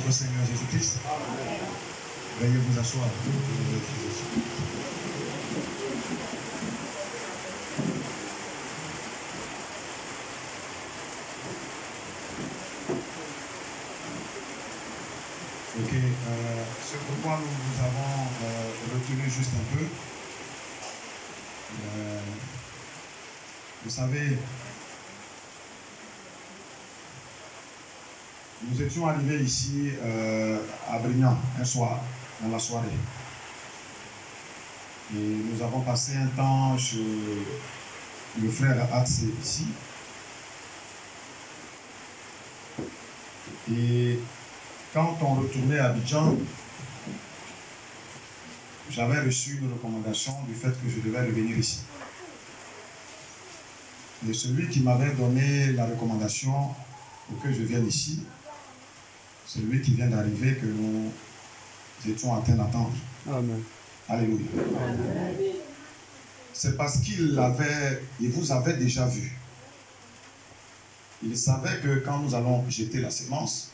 notre Seigneur Jésus-Christ. Veuillez vous asseoir. Ok, ce pourquoi nous avons retenu juste un peu. Vous savez, nous étions arrivés ici à Brignan un soir, dans la soirée. Et nous avons passé un temps chez le frère Hatse ici. Et quand on retournait à Abidjan, j'avais reçu une recommandation du fait que je devais revenir ici. Et celui qui m'avait donné la recommandation pour que je vienne ici, c'est lui qui vient d'arriver que nous étions en train d'attendre. Amen. Alléluia. Amen. C'est parce qu'il vous avait déjà vu. Il savait que quand nous allons jeter la sémence,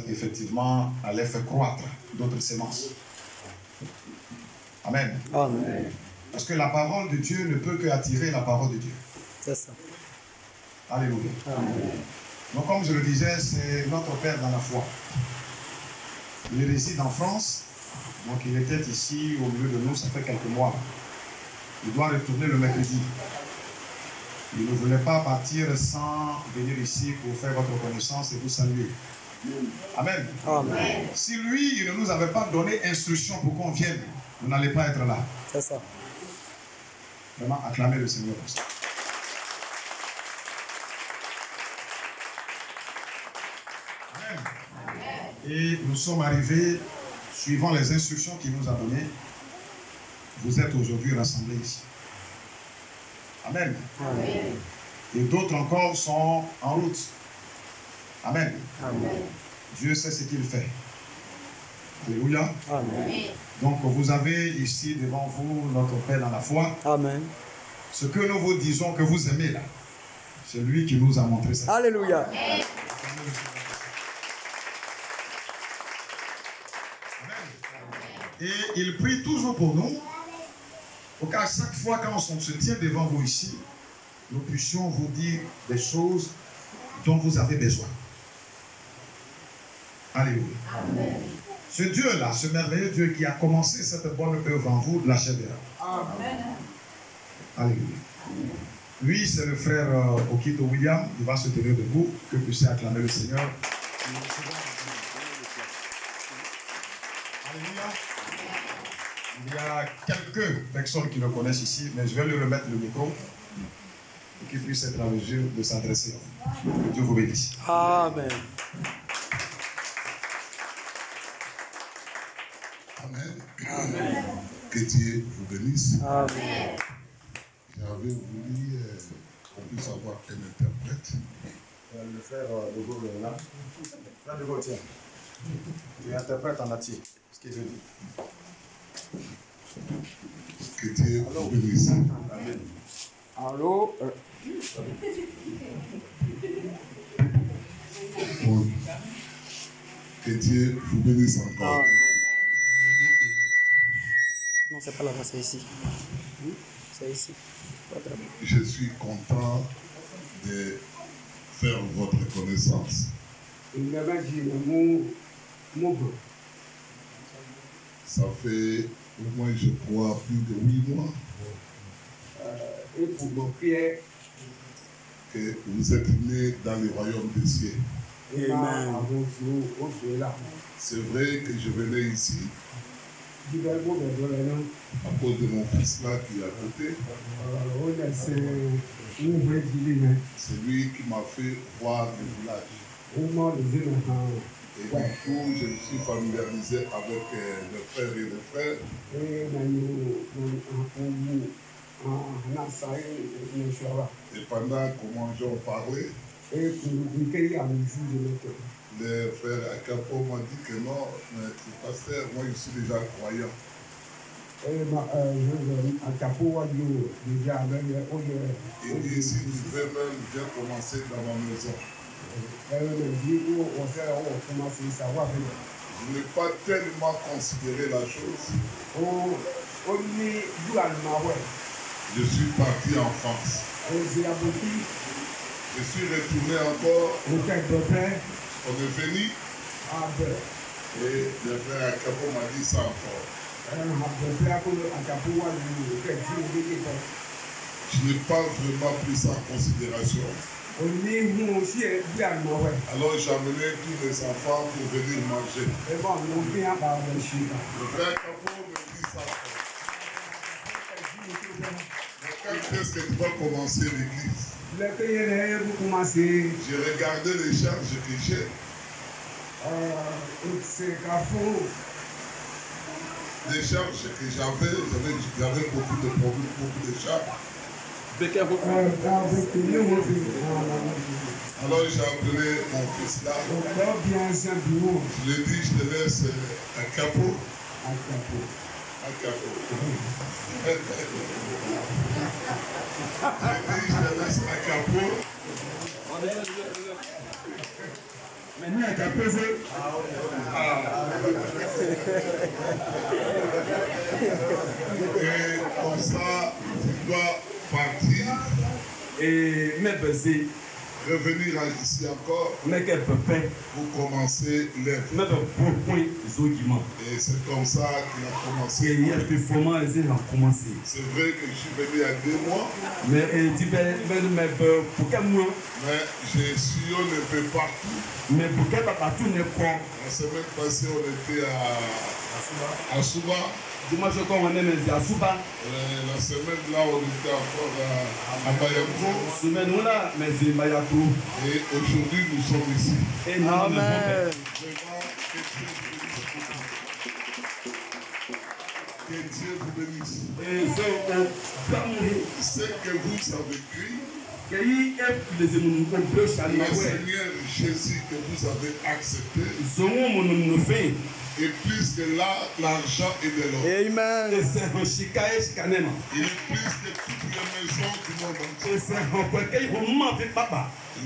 effectivement, allait faire croître d'autres sémences. Amen. Amen. Parce que la parole de Dieu ne peut qu'attirer la parole de Dieu. C'est ça. Alléluia. Amen. Donc, comme je le disais, c'est notre Père dans la foi. Il réside en France. Donc, il était ici au milieu de nous, ça fait quelques mois. Il doit retourner le mercredi. Il ne voulait pas partir sans venir ici pour faire votre connaissance et vous saluer. Amen. Amen. Si lui, il ne nous avait pas donné instruction pour qu'on vienne, vous n'allez pas être là. C'est ça. Vraiment, acclamez le Seigneur pour ça. Amen. Et nous sommes arrivés, suivant les instructions qu'il nous a données. Vous êtes aujourd'hui rassemblés ici. Amen. Amen. Et d'autres encore sont en route. Amen. Amen. Dieu sait ce qu'il fait. Alléluia. Amen. Donc vous avez ici devant vous notre Père dans la foi. Amen. Ce que nous vous disons que vous aimez là, c'est lui qui nous a montré ça. Alléluia. Amen. Et il prie toujours pour nous, pour qu'à chaque fois quand on se tient devant vous ici, nous puissions vous dire des choses dont vous avez besoin. Alléluia. Amen. Ce Dieu-là, ce merveilleux Dieu qui a commencé cette bonne œuvre en vous, l'achèvera. Amen. Alléluia. Lui, c'est le frère Okito William. Il va se tenir debout. Que vous puissiez acclamer le Seigneur. Alléluia. Il y a quelques personnes qui le connaissent ici, mais je vais lui remettre le micro pour qu'il puisse être en mesure de s'adresser. Que Dieu vous bénisse. Amen. Amen. Amen. Que Dieu vous bénisse. Amen. J'avais voulu qu'on puisse avoir un interprète. Le frère Legault est là. Frère Legault, tiens. Il interprète en entier ce qu'il veut dire. Que Dieu vous bénisse. Amen. Allô? Bon. Que Dieu vous bénisse encore. Amen. Non, c'est pas là-bas, c'est ici. C'est ici. Je suis content de faire votre connaissance. Ça fait au moins, je crois, plus de 8 mois que vous êtes né dans le royaume des cieux. Amen. C'est vrai que je venais ici à cause de mon fils là qui est à côté. C'est lui qui m'a fait voir le village. Et du coup, je me suis familiarisé avec le frère et le frère. Et pendant que moi j'en parlais, le frère Akapo m'a dit que non, mais pasteur, moi je suis déjà croyant. Il dit, si tu veux même, viens commencer dans ma maison. Je n'ai pas tellement considéré la chose. Je suis parti en France. Je suis retourné encore. On est venu. Et le frère Akapo m'a dit ça encore. Je n'ai pas vraiment pris ça en considération. Alors j'ai amené tous les enfants pour venir manger. Le frère Akapo me dit ça. Quand est-ce que tu vas commencer l'église? J'ai regardé les charges que j'ai. Les charges que j'avais beaucoup de problèmes, beaucoup de charges. Alors j'ai appelé mon fils là. Je lui ai dit, je te laisse un capot. Un capot. Je lui ai dit, je te laisse un capot. Maintenant, un capot, Et comme ça, tu dois partir et revenir ici encore pour commencer l'œuvre. Et c'est comme ça qu'il a commencé. C'est vrai que je suis venu il y a 2 mois. Mais j'ai sillonné un peu partout. La semaine passée, on était à Souba. La semaine là, on était encore à Bayako. Et aujourd'hui, nous sommes ici. Amen. Que Dieu vous bénisse. Ce que vous avez écrit, le Seigneur Jésus que vous avez accepté, et plus que l'argent et de l'or. Amen. Il est plus que toutes les maisons du monde entier.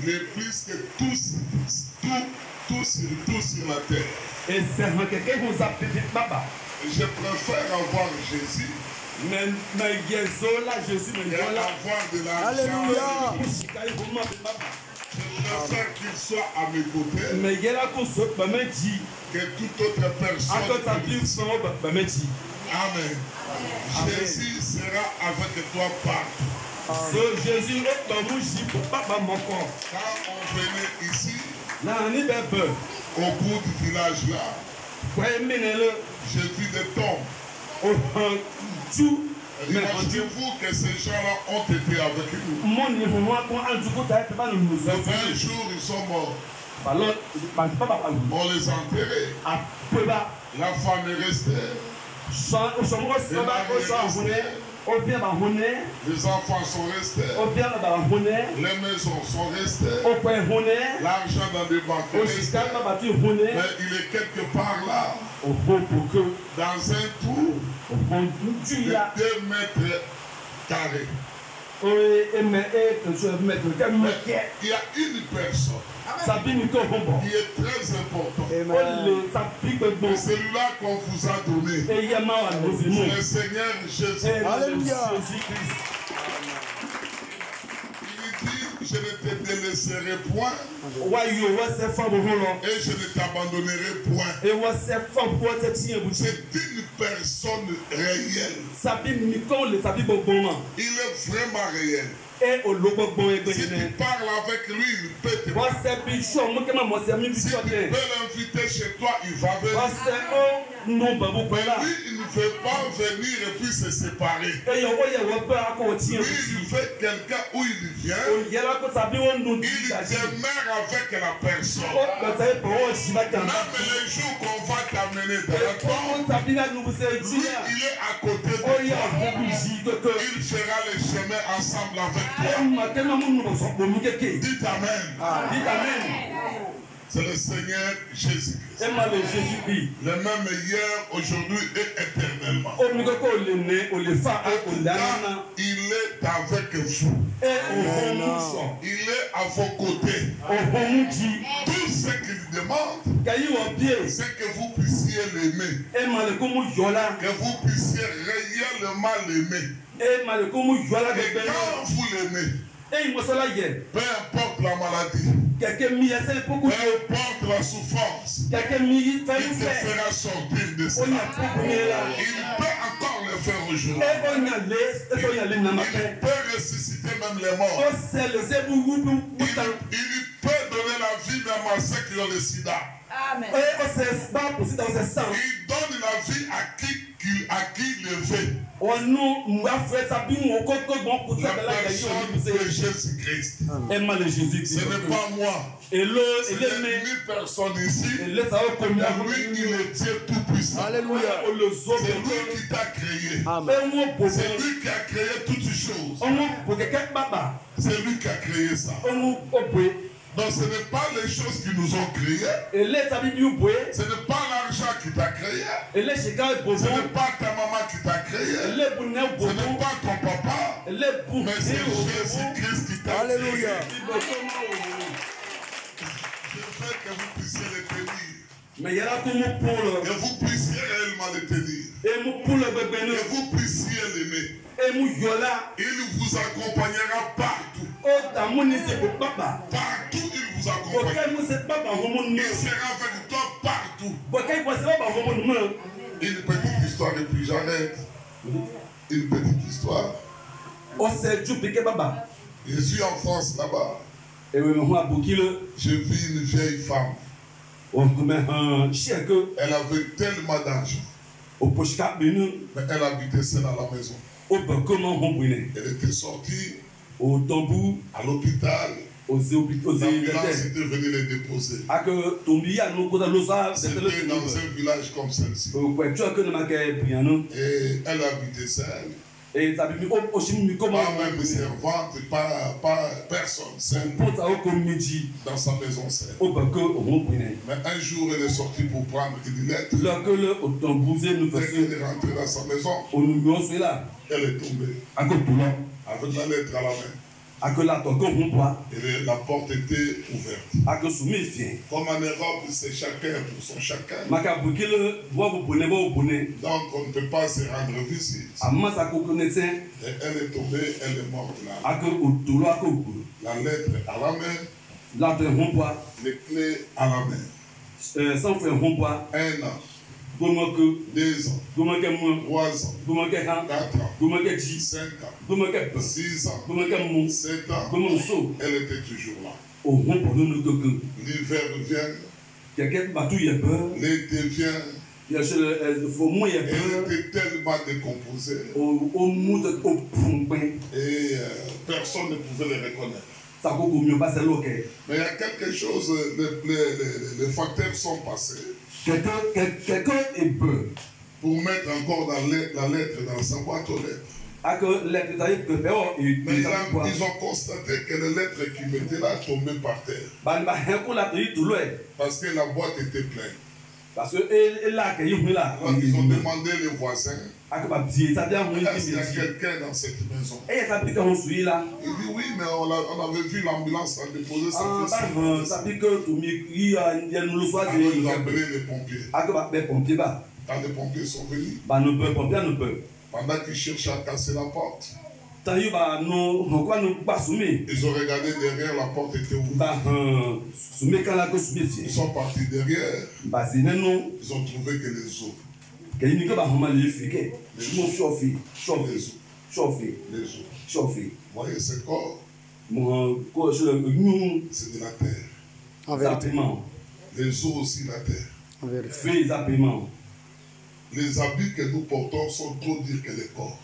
Il est plus que tout sur la terre. Et je préfère avoir Jésus et avoir de l'argent. Alléluia. Je préfère qu'il soit à mes côtés que toute autre personne. Amen. Jésus sera avec toi partout. Quand on venait ici, au bout du village là, j'ai vu des tombes. Imaginez-vous que ces gens-là ont été avec nous. Le 20 jours, ils sont morts. On les a enterrés. La femme est restée. Les enfants sont restés. Les maisons sont restées. L'argent dans des banques est resté. Mais il est quelque part là. Dans un trou de 2 mètres carrés. Mais il y a une personne qui est très importante. C'est celui-là qu'on vous a donné. C'est le Seigneur Jésus. Alléluia. Je ne te délaisserai point et je ne t'abandonnerai point. C'est une personne réelle. Il est vraiment réel. Si tu parles avec lui, il peut te parler. Si tu peux l'inviter chez toi, il va venir. Mais lui, il ne veut pas venir et puis se séparer. Lui, il veut quelqu'un où il vient. Il demeure avec la personne. Même les jours qu'on va t'amener dans la tombe, lui, il est à côté de toi. Il fera le chemin ensemble avec toi. Dites Amen. C'est le Seigneur Jésus-Christ. Le même hier, aujourd'hui et éternellement. Il est avec vous. Il est à vos côtés. Tout ce qu'il demande, c'est que vous puissiez l'aimer. Que vous puissiez réellement l'aimer. Et quand vous l'aimez, peu importe la maladie, peu importe la souffrance, il te fera sortir de cela. Il peut encore le faire aujourd'hui. Il peut ressusciter même les morts. Il peut donner la vie même à ceux qui ont le sida. Amen. Il donne la vie à qui le veut. La personne de Jésus-Christ. Ce n'est pas moi. Ce n'est ni personne ici. Lui, il est Dieu tout-puissant. Alléluia. C'est lui qui t'a créé. C'est lui qui a créé toutes choses. C'est lui qui a créé ça. Donc ce n'est pas les choses qui nous ont créés. Ce n'est pas l'argent qui t'a créé. Ce n'est pas ta maman qui t'a créé. Ce n'est pas ton papa. Mais c'est Jésus-Christ qui t'a créé. Alléluia. Je veux que vous puissiez le tenir. Que vous puissiez réellement le tenir. Que vous puissiez l'aimer. Il vous accompagnera partout. Partout il vous accompagnera. Il sera avec toi partout. Une petite histoire et puis j'arrête. Une petite histoire. Je suis en France là-bas. J'ai vu une vieille femme. Elle avait tellement d'argent. Mais elle habitait seule à la maison. Elle était sortie à l'hôpital. L'ambulance était venue les déposer. C'était dans un village comme celle-ci. Et elle habitait seule. Pas même servante, pas personne seule dans sa maison seule. Mais un jour elle est sortie pour prendre une lettre. Dès qu'elle est rentrée dans sa maison, elle est tombée avec la lettre à la main. Et la porte était ouverte. Comme en Europe, c'est chacun pour son chacun. Donc on ne peut pas se rendre visite. Et elle est tombée, elle est morte là. La lettre à la main. Les clés à la main. 1 an. 2 ans, 3 ans, 4 ans, 5 ans, 6 ans, 7 ans, elle était toujours là. L'hiver vient, l'été vient, elle était tellement décomposée et personne ne pouvait les reconnaître. Mais il y a quelque chose, les facteurs sont passés. Quelqu'un est peu. Pour mettre encore la lettre dans sa boîte aux lettres. Mais ils ont constaté que les lettres qui mettaient là tombaient par terre. Parce que la boîte était pleine. Alors ils ont demandé les voisins. Est-ce qu'il y a quelqu'un dans cette maison? Il dit oui, mais on avait vu l'ambulance en déposer sa fils. Alors ils ont appelé les pompiers. Quand les pompiers sont venus, pendant qu'ils cherchaient à casser la porte, ils ont regardé derrière, la porte était ouverte. Ils sont partis derrière. Ils ont trouvé que les os. Les os. Vous voyez ce corps? C'est de la terre. En vérité. Les os aussi la terre. En vérité. Les habits que nous portons sont trop durs que les corps.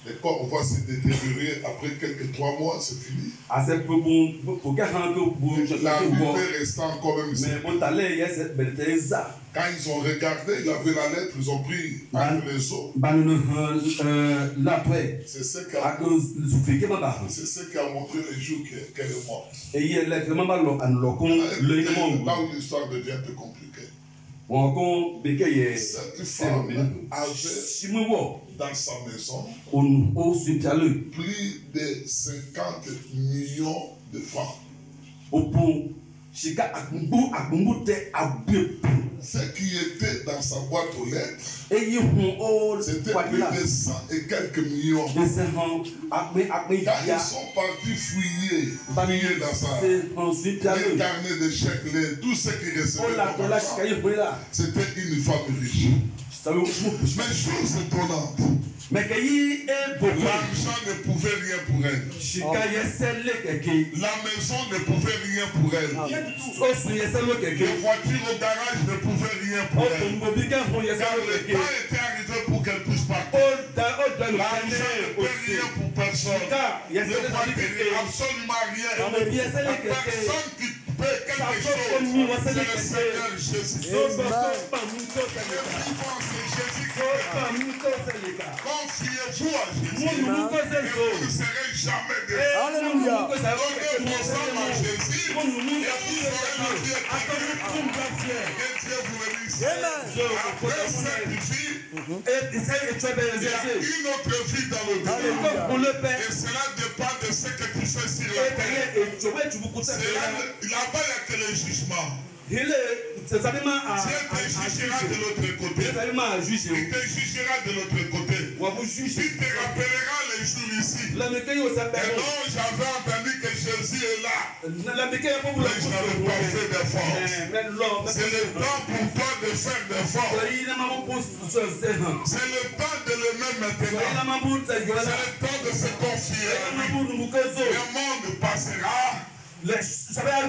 Les corps vont se détériorer après quelques 3 mois, c'est fini. La lumière reste encore même ici. Quand ils ont regardé, il avait la lettre, ils ont pris entre les os. C'est ce qui a montré le jour qu'elle est morte. Là où l'histoire devient un peu compliquée. Cette femme avait dans sa maison plus de 50 millions de francs. Ce qui était dans sa boîte aux lettres, c'était plus de 100 et quelques millions. Quand ils sont partis fouiller dans sa les carnets de chèques, tout ce qui recevait, c'était une femme riche. Mais chose étonnante, l'argent ne pouvait rien pour elle. La maison ne pouvait rien pour elle. Les voitures au garage ne pouvaient rien pour elle. Car le temps était arrivé pour qu'elle puisse partir. L'argent ne peut rien pour personne. Ne voit absolument rien. Personne qui peut quelque chose. C'est le Seigneur Jésus. Confiez-vous à Jésus. Et vous ne serez jamais déçus. Alléluia. Donnez vos âmes à Jésus. Et vous aurez la vie éternelle. Que Dieu vous bénisse. Après cette vie, il y a une autre vie dans le monde. Et cela dépend de ce que tu fais sur la terre. Là-bas, il n'y a que le jugement. Dieu te jugera de l'autre côté. Il te jugera de l'autre côté. Il te rappellera les jours ici. Et non, j'avais entendu que Jésus est là. Mais je n'avais pas fait d'effort. C'est le temps pour toi de faire d'efforts. C'est le temps de l'aimer maintenant. C'est le temps de se confier à lui. Le monde passera. Le ciel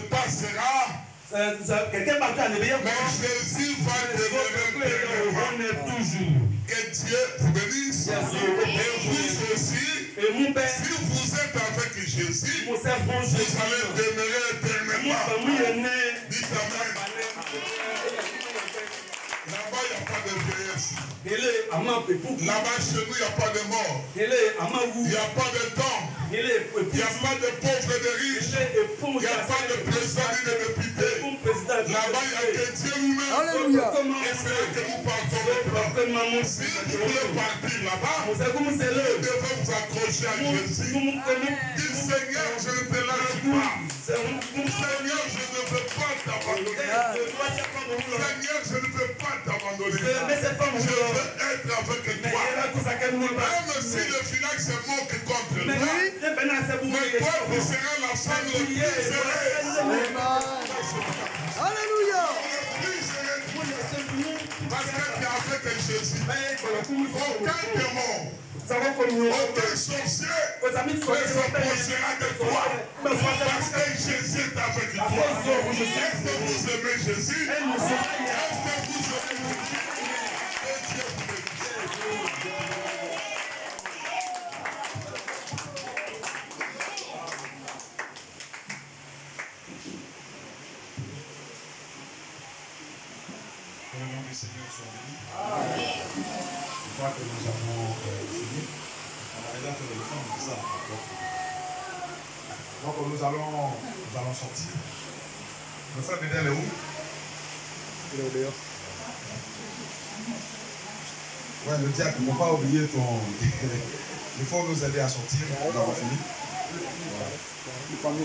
passera. Mais Jésus va demeurer toujours. Que Dieu vous bénisse. Et vous aussi, si vous êtes avec Jésus, vous allez demeurer éternellement. Dites Amen. Là-bas, il n'y a pas de vieillesse. Là-bas, chez nous, il n'y a pas de mort. Il n'y a pas de temps. Il n'y a pas de pauvres et de riches. Il n'y a pas de président ni de député. Là-bas, il n'y a que Dieu lui-même. Alléluia. Et c'est là que nous partons maintenant. Si vous voulez partir là-bas, vous devez vous accrocher à Jésus. Dis Seigneur, je ne te lâche pas. Seigneur, je ne veux pas t'abandonner. Seigneur, je ne veux pas t'abandonner. Je veux être avec toi. Même si le village se moque contre toi, mais toi, tu seras la femme le plus serrée. Alléluia. Parce que tu es avec Jésus. Aucun démon, aucun sorcier ne s'approchera de toi. Parce que Jésus est avec toi. Est-ce que vous aimez Jésus? Est-ce que vous aimez Jésus? Et Dieu vous bénisse. Que le nom du Seigneur soit béni. Je crois que nous avons fini. On a déjà fait le temps, c'est ça. Donc nous allons sortir. Le frère Bédel est où? Il est au dehors. Ouais, le diacre, il ne faut pas oublier ton. Il faut nous aider à sortir. Nous avons fini. Voilà.